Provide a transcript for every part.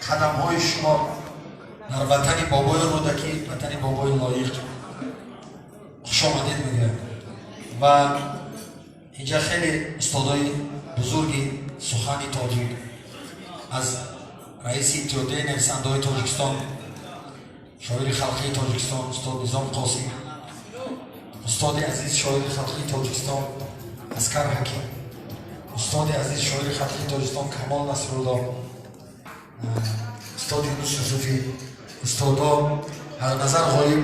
қадамҳои шумо дар ватани бобои рӯдакӣ, ватани бобои лоиқ хушомадед мегӯям ва инҷа хеле устодои бузурги сухани тоҷик аз раиси иттиҳодияи нависандаҳои тоҷикистон, шоири халқии тоҷикистон устод низом қосим, устоди азиз шоири халқии тоҷикистон аскар ҳаким, устоди азиз шоири халқии тоҷикистон камол насрулло, устоди юнус юсуфӣ, устодо назар ғоиб,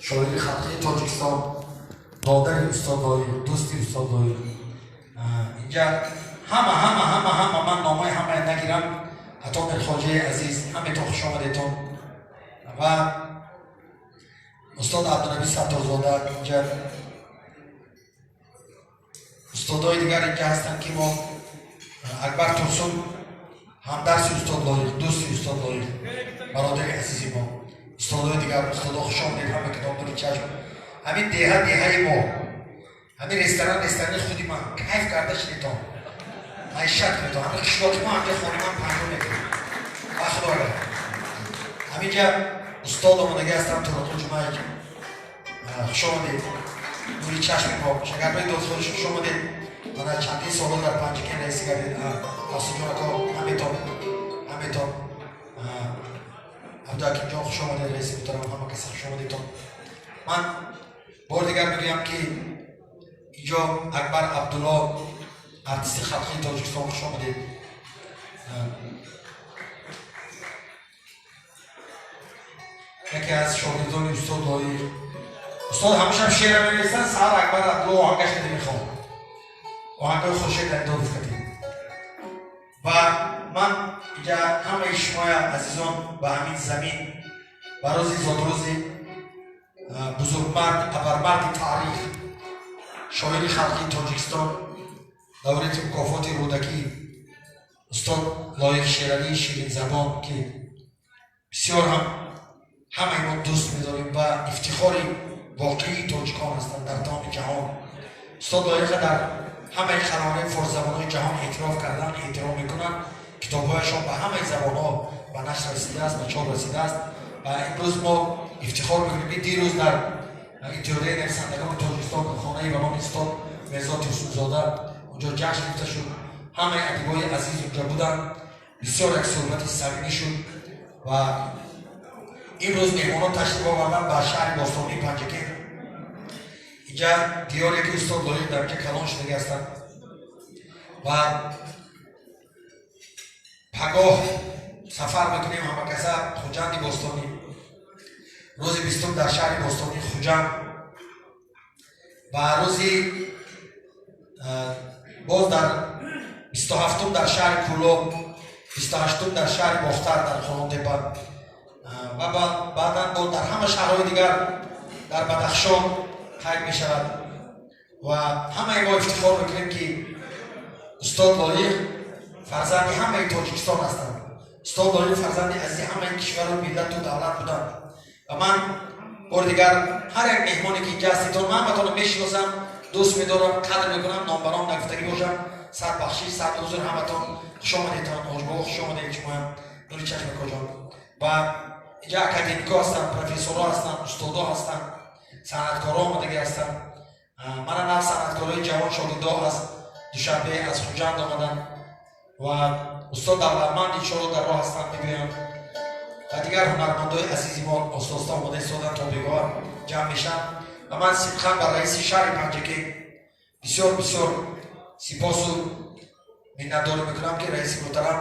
шоири халқии тоҷикистон, додари устод лоиқ, дӯсти устод лоиқ. Инҷа ҳама ман номаи ҳамаи нагирам, ҳатто мирхоҷаи азиз ҳамаитон хуш омадетон ва устод абдунаби сатторзода, инҷа устодои дигар инҷа ҳастанд ки мо акбар турсун ҳамдарси устод лоиқ, дӯсти устод лоиқ, бародари азизи мо, устодои дигар, устодо хуш омадед, ҳама китобдори чашм. ҳамин деҳаи мо, ҳамин ресторани худи ман кайф карда шидетон, маишат метон, ҳамин қишлоки мо ҳамҷа хонаман паҳлӯ мекунем ва худоя. ҳаминҷа устод омадаги ҳастам Турақи Ҷумаик, хуш омадед, нури чашми мо, шагарбаи додхоҳиш хуш омадед, мана чандин соло дар Панҷакен раиси гардид, асуҷонако ҳаметон абдуҳакимҷон хуш омадед, раиси муҳтарам, ҳама каси хуш омадетон. ман бор дигар мегӯям ки инҷо акбар абдулло, артисти халқии тоҷикистон, хуш омадед. яке аз шогирдони устод лоиқ, устод ҳамешам шеъра менависанд, саҳар акбар абдулло оҳангаш дида мехоҳам, оҳангаи хуршед дадидод фикатӣ. ва ман инҷа ҳамаи шумоя азизон ба ҳамин замин ба рӯзи зодрӯзи бузургмард, абармарди таърих, шоири халқии тоҷикистон, давлати мукофоти рӯдакӣ, устод лоиқ шералии ширинзабон ки бисёр ҳамаи мо дӯст медорем ва ифтихори воқеии тоҷикон ҳастанд дар тамоми ҷаҳон. устод лоиқа дар ҳамаи қаламонаи форсзабонои ҷаҳон эътироф кардан, эҳтиром мекунанд. китобҳояшон ба ҳамаи забонҳо ба нашр расидааст, ба чоп расидааст ва имрӯз мо ифтихор мекунем. дирӯз дар иттиҳодияи нависандагони тоҷикистон хонаи ба номи устод Мирзо Турсунзода онҷо ҷашн гирифта шуд, ҳамаи адибои азиз онҷо буданд, бисёр як суҳбати самимӣ шуд ва имрӯз меҳмонон ташриф оварданд ба шаҳри бостонии Панҷакен. инҷа диёре ки устод лоиқ дар инҷа калон шудаги ҳастанд ва пагоҳ сафар мекунем ҳамакаса хуҷанди бостонӣ. рӯзи 20 дар шаҳри бостонии хуҷанд ва рӯзи боз дар 27 дар шаҳри Кӯлоб, 28 дар шаҳри Бохтар дар Холондепа ва баъдан боз дар ҳама шаҳрҳои дигар дар Бадахшон қайд мешавад ва ҳамаи мо ифтихор мекунем ки устод лоиқ фарзанди ҳамаи Тоҷикистон ҳастанд. устод лоиқ фарзанди азизи ҳамаи кишвару миллату давлат буданд ва ман бори дигар ҳар як меҳмоне ки инҷа ҳастедон, ман ҳаматонро мешиносам, дӯст медорам, қадр мекунам, номбаром нагуфтагӣ бошам. сад бахшиш, сад ҳузур, ҳаматон хуш омадетон, оҷбо хуш омадед, шумоям нури чашми коҷон. ва инҷа академико ҳастанд, профессорҳо ҳастанд, устодо ҳастанд, санъаткоро омадаги ҳастанд. мана нав санъаткорои ҷавон шогирдо аз душанбе, аз хуҷанд омаданд ва устод давлатманд иншоалло дар роҳ ҳастанд, мегӯянд ва дигар ҳунармандои азизи мо ососта омода истодан то бегоҳ ҷамъ мешанд. ва ман сибқан ба раиси шаҳри Панҷакен бисёр сипосу миннатдорӣ мекунам ки раиси муҳтарам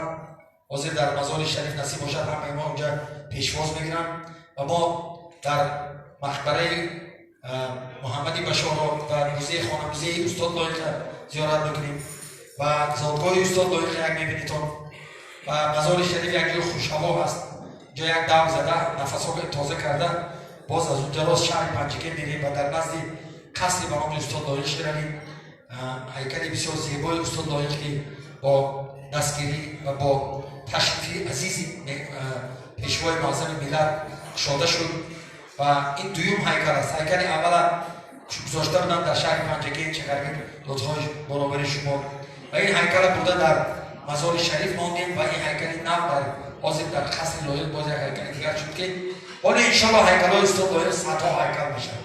ҳозир дар мазори шариф насиб бошад, ҳамаи мо онҷа пешвоз мегиранд ва мо дар мақбараи муҳаммади башоро ва музеи устод лоиқа зиёрат мекунем ва зодгоҳи устод лоиқа як мебинитон ва мазори шариф як ҷои хушҳаво ҳаст, ҷо як дам зада нафасҳо тоза карда боз аз унҷароз шаҳри Панҷакен мерем ва дар назди қасри ба номи устод лоиқ ширавем. ҳайкали бисёр зебои устод лоиқ ки бо дастгирӣ ва бо ташрифи азизи пешвои муаззами миллат кушода шуд ва ин дуюм ҳайкал аст. ҳайкали аввала гузошта буданд дар шаҳри Панҷакен, Чагарбек, Додхоҳи баробари шумо ва ин ҳайкала бурда дар مزار شریف ماندیم و این هیکل نو در حاضر در قصر لایق باز یک هیکل دیگر شد که حالا انشالله هیکل‌های استاد لایق صدها هیکل میشن.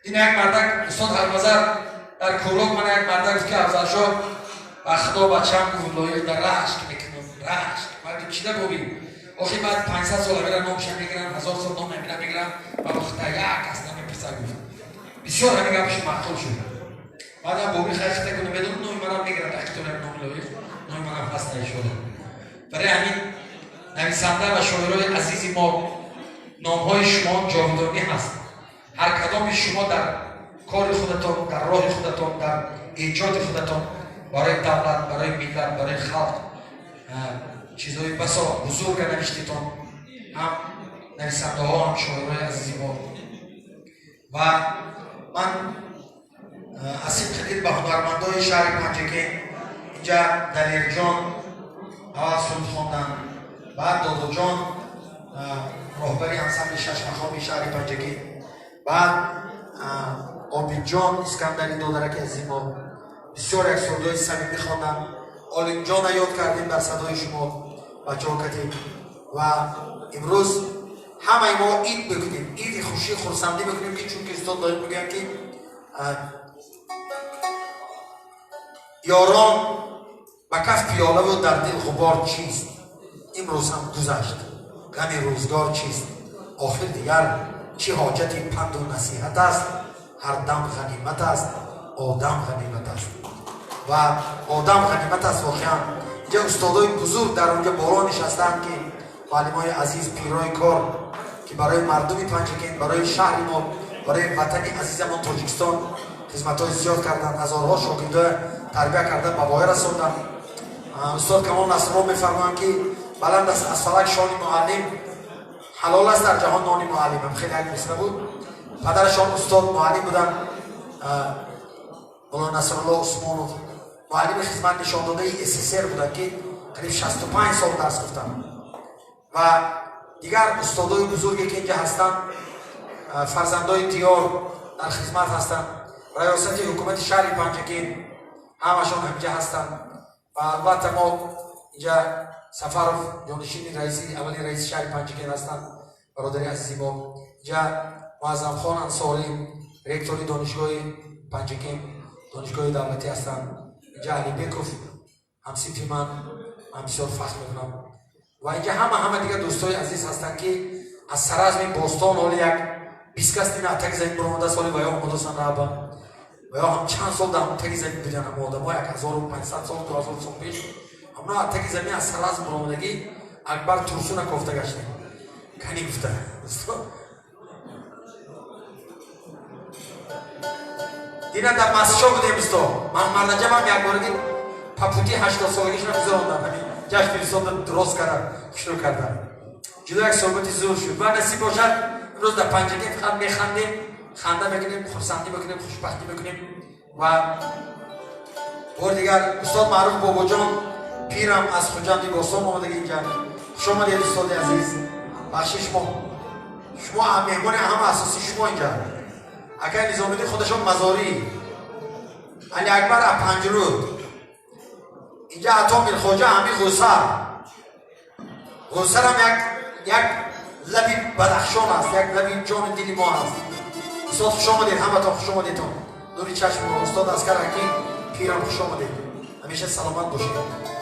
این یک مردک استاد هرمزر در کولاک من یک مردک گفت که افضل شاه و خدا بچه‌م گفت لایق در رشت میکنم رشت مردم چیده بابی آخی بعد 500 سال میرم نامشم میگیرم 1000 سال نام میگیرم و وقت یک از نام پسر گفت بسیار همین گپش مقبول شد. بعدم بابی خشته کنه بدون نوی منم میگیرم اختیارم نام لایق نوی منم هست نشده. برای همین نویسنده و شاعرای عزیزی ما نامهای شما جاودانی هست. هر کدام شما در کار خودتان در راه خودتان در ایجاد خودتان برای دولت برای ملت برای خلق چیزهای بسا بزرگ نوشتیتان هم نویسنده ها هم شاعرای عزیزی ما و من اسید خدید به هنرمندای شهر پنجگین اینجا دلیر جان اول سرود خواندن بعد دادو جان راهبری انسمبل شش مقامی شهر پنجگین بعد عابد جان اسکندری دادرک عزیزی ما بسیار یک سرودهای صمیمی خواندن. عالم جان یاد کردیم در صدای شما بچه‌ها کردیم و امروز همه ما عید بکنیم عید خوشی خرسندی بکنیم که چون که استاد داریم میگن که یاران به کف پیاله و در دل غبار چیست امروز هم گذشت غم روزگار چیست آخر دیگر چه حاجت پند و نصیحت است هر دم غنیمت است آدم غنیمت است و آدم غنیمت است. واقعا اینجا استادای بزرگ در اونجا بالا نشستند که معلمای عزیز پیرای کار که برای مردم پنجگین برای شهر ما برای وطن عزیزمان تاجیکستان خدمت‌های زیاد کردند هزارها شاگرد تربیت کردند به بایر رسوندند. استاد کمال نصرالله میفرمایند که بلند است از فلک شان معلم حلال است در جهان نان معلم هم خیلی یک مثل بود. پدرشان استاد معلم بودن مولانا نصرالله عثمانوف معلم خدمت نشان داده SSR بودن که قریب 65 سال درس گفتن و دیگر استادای بزرگی که اینجا هستند فرزندای دیار در خدمت هستند ریاست حکومت شهر پنجگین همشان اینجا هستند و البته ما اینجا سفرов جانشین رئیسی اولی رئیس شهر پنجگین هستند برادری عزیزی ما اینجا معظم خان انصاری رکتوری دانشگاه پنجگین دانشگاه دولتی هستند اینجا علی بیکوف همسیفی من بسیار فخر میکنم و اینجا همه دیگه دوستای عزیز هستند که از سرازم باستان حالی یک 20 کس دیگه اتک زمین برآمده سالی و یا آمدستان رابا و یا هم چند سال در اتک زمین بودن اما آدم ها 1500 سال 2000 سال پیش همنا اتک زمین از سرازم برآمدگی اکبر ترسونه کفته گشته کنی گفته دیگه در مسجد بودیم استو من مرد جمع یک بارگی پاپوتی 80 سالگیش نمیذارم همین جشن فرستاد درست کردن شروع کردن جدا یک صحبتی زور شد و نصیب باشد امروز در پنجگین فقط میخندیم خنده میکنیم خرسندی میکنیم خوشبختی میکنیم و بار دیگر استاد معروف بابا جان پیرم از خوجندی باستان آمده اینجا خوش آمدید استاد عزیز بخشش شما مهمان همه اساسی شما اینجا اگر نظامی خودشون مزاری علی اکبر پنجرود اینجا عطا میرخواجه همین غوثر هم یک لبی بدخشان است یک لبی جان دلی ما است. استاد خوش آمدید همه تا خوش آمدیدتون نوری چشم استاد از کرکی پیرم خوش آمدید همیشه سلامت باشید.